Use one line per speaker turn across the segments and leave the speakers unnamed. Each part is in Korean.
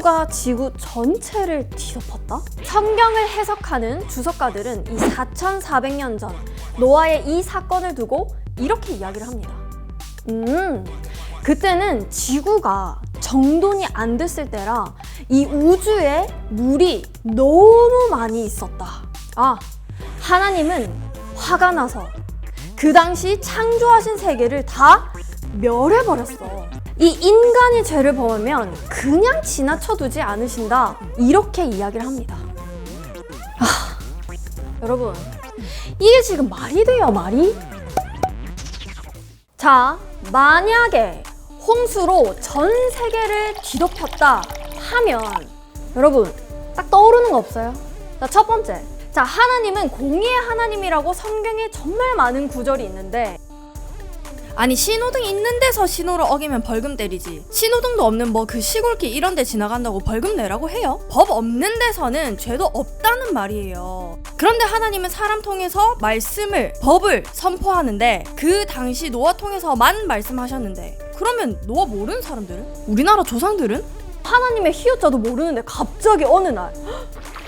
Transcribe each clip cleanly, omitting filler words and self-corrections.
홍수가 지구 전체를 뒤덮었다? 성경을 해석하는 주석가들은 이 4400년 전 노아의 이 사건을 두고 이렇게 이야기를 합니다. 그때는 지구가 정돈이 안 됐을 때라 이 우주에 물이 너무 많이 있었다. 하나님은 화가 나서 그 당시 창조하신 세계를 다 멸해버렸어. 이 인간이 죄를 범하면 그냥 지나쳐두지 않으신다. 이렇게 이야기를 합니다. 여러분, 이게 지금 말이 돼요, 말이? 자, 만약에 홍수로 전 세계를 뒤덮였다 하면 여러분, 딱 떠오르는 거 없어요? 자, 첫 번째. 자, 하나님은 공의의 하나님이라고 성경에 정말 많은 구절이 있는데,
아니 신호등 있는 데서 신호를 어기면 벌금 때리지, 신호등도 없는 뭐 그 시골길 이런 데 지나간다고 벌금 내라고 해요? 법 없는 데서는 죄도 없다는 말이에요. 그런데 하나님은 사람 통해서 말씀을, 법을 선포하는데 그 당시 노아 통해서만 말씀하셨는데, 그러면 노아 모르는 사람들은? 우리나라 조상들은?
하나님의 히읗자도 모르는데 갑자기 어느 날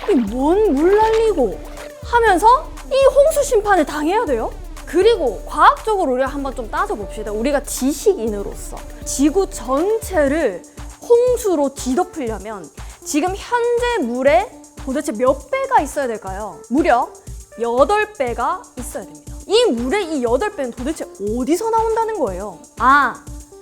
이 뭔 물 날리고 하면서 이 홍수 심판을 당해야 돼요? 그리고 과학적으로 우리가 한번 좀 따져봅시다. 우리가 지식인으로서 지구 전체를 홍수로 뒤덮으려면 지금 현재 물에 도대체 몇 배가 있어야 될까요? 무려 8배가 있어야 됩니다. 이 물의 이 8배는 도대체 어디서 나온다는 거예요?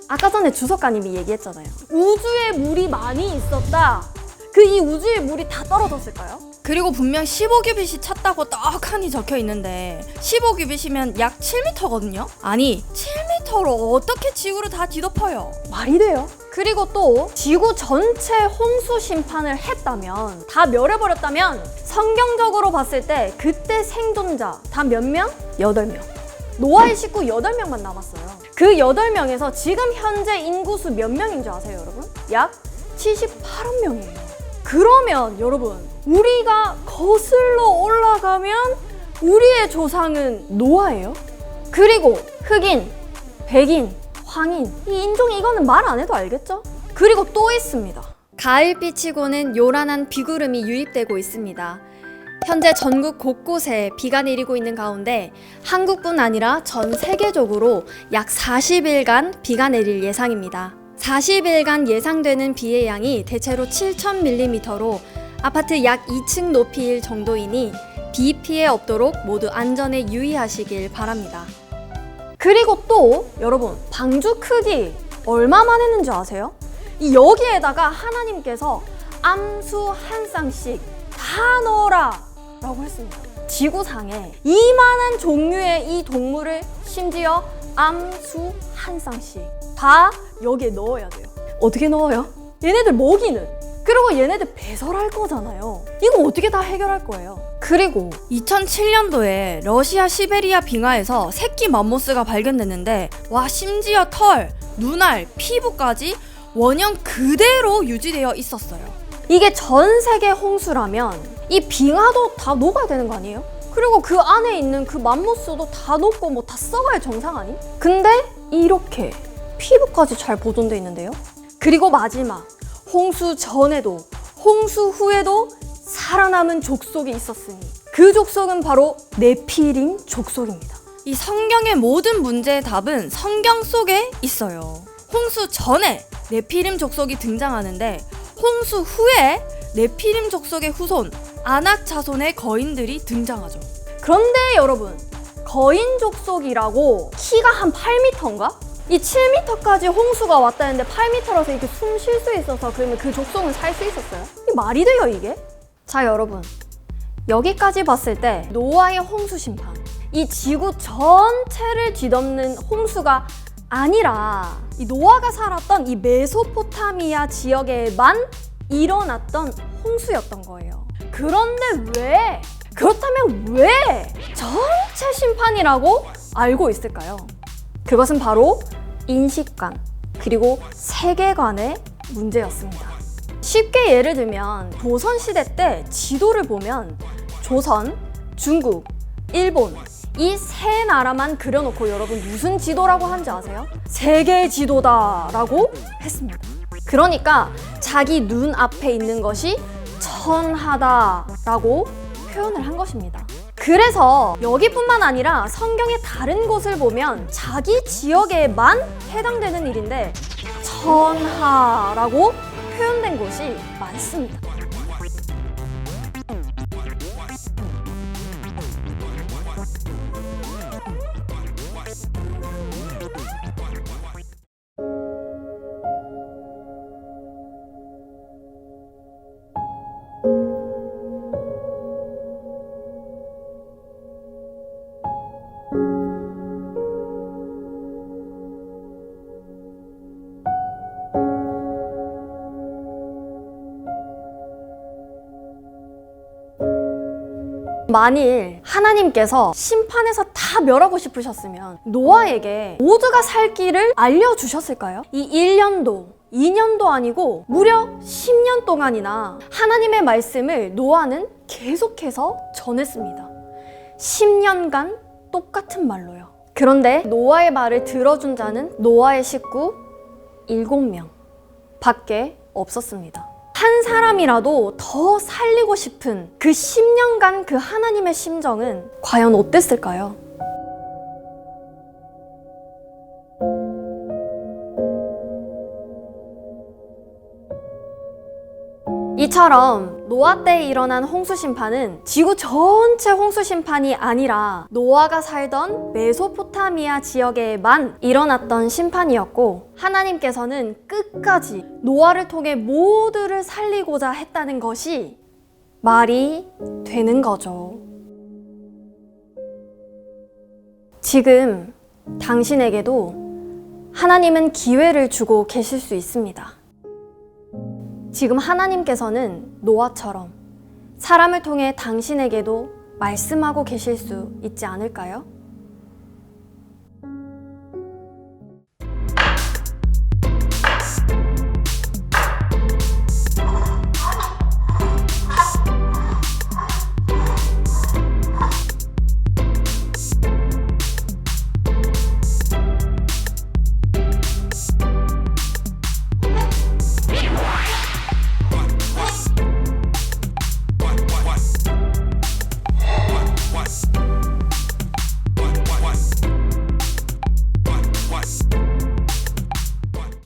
아까 전에 주석가님이 얘기했잖아요. 우주에 물이 많이 있었다. 그 이 우주의 물이 다 떨어졌을까요?
그리고 분명 15규빗이 찼다고 떡하니 적혀 있는데 15규빗이면 약 7m거든요? 아니 7m로 어떻게 지구를 다 뒤덮어요?
말이 돼요? 그리고 또 지구 전체 홍수 심판을 했다면, 다 멸해버렸다면 성경적으로 봤을 때 그때 생존자 다 몇 명? 8명. 노아의 식구 8명만 남았어요. 그 8명에서 지금 현재 인구수 몇 명인 줄 아세요, 여러분? 약 78억 명이에요. 그러면 여러분, 우리가 거슬러 올라가면 우리의 조상은 노아예요? 그리고 흑인, 백인, 황인, 이 인종 이거는 말 안 해도 알겠죠? 그리고 또 있습니다.
가을비치고는 요란한 비구름이 유입되고 있습니다. 현재 전국 곳곳에 비가 내리고 있는 가운데 한국뿐 아니라 전 세계적으로 약 40일간 비가 내릴 예상입니다. 40일간 예상되는 비의 양이 대체로 7,000mm로 아파트 약 2층 높이일 정도이니 비 피해 없도록 모두 안전에 유의하시길 바랍니다.
그리고 또 여러분, 방주 크기 얼마만 했는지 아세요? 여기에다가 하나님께서 암수 한 쌍씩 다 넣어라 라고 했습니다. 지구상에 이만한 종류의 이 동물을 심지어 암수 한 쌍씩 다 여기에 넣어야 돼요. 어떻게 넣어요? 얘네들 먹이는, 그리고 얘네들 배설할 거잖아요. 이거 어떻게 다 해결할 거예요?
그리고 2007년도에 러시아 시베리아 빙하에서 새끼 맘모스가 발견됐는데, 와, 심지어 털, 눈알, 피부까지 원형 그대로 유지되어 있었어요.
이게 전 세계 홍수라면 이 빙하도 다 녹아야 되는 거 아니에요? 그리고 그 안에 있는 그 맘모스도 다 녹고 뭐 다 썩어야 정상 아니? 근데 이렇게 피부까지 잘 보존돼 있는데요? 그리고 마지막, 홍수 전에도 홍수 후에도 살아남은 족속이 있었으니 그 족속은 바로 네피림 족속입니다.
이 성경의 모든 문제의 답은 성경 속에 있어요. 홍수 전에 네피림 족속이 등장하는데, 홍수 후에 네피림 족속의 후손 아낙 자손의 거인들이 등장하죠.
그런데 여러분, 거인 족속이라고 키가 한 8m인가? 이 7m까지 홍수가 왔다 했는데 8m라서 이렇게 숨 쉴 수 있어서 그러면 그 족속은 살 수 있었어요? 이 말이 돼요, 이게? 자, 여러분, 여기까지 봤을 때 노아의 홍수 심판, 이 지구 전체를 뒤덮는 홍수가 아니라 이 노아가 살았던 이 메소포타미아 지역에만 일어났던 홍수였던 거예요. 그런데 그렇다면 왜 전체 심판이라고 알고 있을까요? 그것은 바로 인식관, 그리고 세계관의 문제였습니다. 쉽게 예를 들면 조선시대 때 지도를 보면 조선, 중국, 일본 이 세 나라만 그려놓고 여러분 무슨 지도라고 한지 아세요? 세계 지도다라고 했습니다. 그러니까 자기 눈 앞에 있는 것이 천하다라고 표현을 한 것입니다. 그래서 여기뿐만 아니라 성경의 다른 곳을 보면 자기 지역에만 해당되는 일인데 천하라고 표현된 곳이 많습니다. 만일 하나님께서 심판에서 다 멸하고 싶으셨으면 노아에게 모두가 살 길을 알려주셨을까요? 이 1년도, 2년도 아니고 무려 10년 동안이나 하나님의 말씀을 노아는 계속해서 전했습니다. 10년간 똑같은 말로요. 그런데 노아의 말을 들어준 자는 노아의 식구 7명 밖에 없었습니다. 한 사람이라도 더 살리고 싶은 그 10년간 그 하나님의 심정은 과연 어땠을까요? 이처럼 노아 때 일어난 홍수 심판은 지구 전체 홍수 심판이 아니라 노아가 살던 메소포타미아 지역에만 일어났던 심판이었고, 하나님께서는 끝까지 노아를 통해 모두를 살리고자 했다는 것이 말이 되는 거죠. 지금 당신에게도 하나님은 기회를 주고 계실 수 있습니다. 지금 하나님께서는 노아처럼 사람을 통해 당신에게도 말씀하고 계실 수 있지 않을까요?